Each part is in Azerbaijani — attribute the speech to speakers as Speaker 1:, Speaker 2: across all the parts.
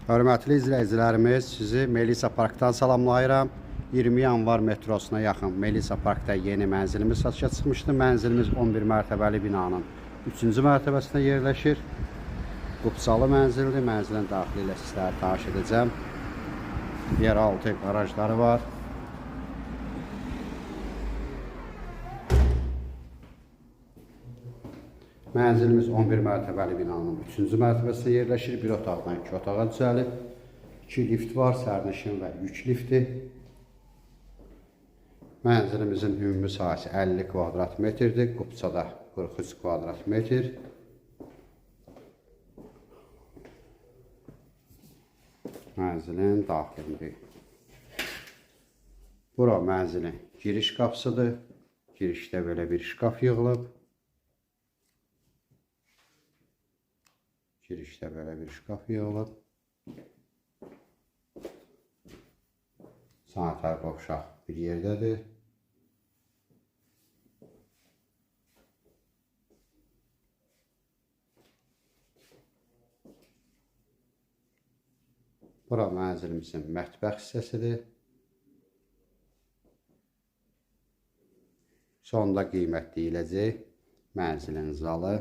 Speaker 1: Hörmətli izləyicilərimiz, sizi Melisa Parkdan salamlayıram. 20 yanvar metrosuna yaxın Melisa Parkda yeni mənzilimiz satışa çıxmışdı. Mənzilimiz 11 mərtəbəli binanın 3-cü mərtəbəsində yerləşir. Qupsalı mənzildir. Mənzilin daxili ilə sizləri tanış edəcəm. Yeraltı qarajları var. Mənzilimiz 11 mərtəbəli binanın 3-cü mərtəbəsində yerləşir. Bir otaqdan 2 otağa düzəlib. 2 lift var, sərnişin və yük lifti. Mənzilimizin ümumi sahəsi 50 kvadrat metrdir. Qupçada 43 kvadrat metr. Mənzilin daxilində. Bura mənzilin giriş qapısıdır. Girişdə belə bir şkaf yığılıb. Girişdə belə bir şkaf yığılıb. Sanitar qovşaq bir yerdədir. Bura mənzilimizin mətbəx hissəsidir. Sonda qiymət deyiləcək mənzilin zalı.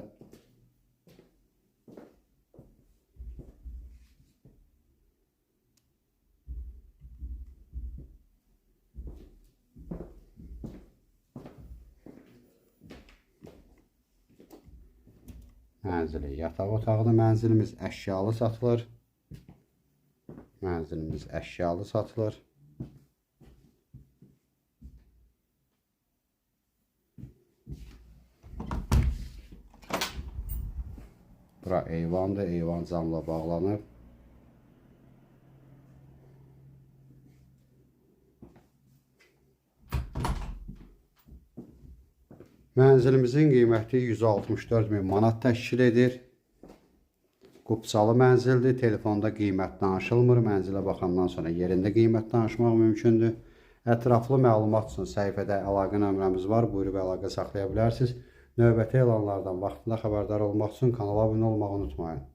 Speaker 1: Mənzili yataq otağıdır. Mənzilimiz əşyalı satılır. Mənzilimiz əşyalı satılır. Bura eyvandır. Eyvan camla bağlanıb. Mənzilimizin qiyməti 164.000 manat təşkil edir. Qupsalı mənzildir. Telefonda qiymət danışılmır. Mənzilə baxandan sonra yerində qiymət danışmaq mümkündür. Ətraflı məlumat üçün səhifədə əlaqə nömrəmiz var. Buyurub əlaqə saxlaya bilərsiniz. Növbəti elanlardan vaxtında xəbərdar olmaq üçün kanala abunə olmağı unutmayın.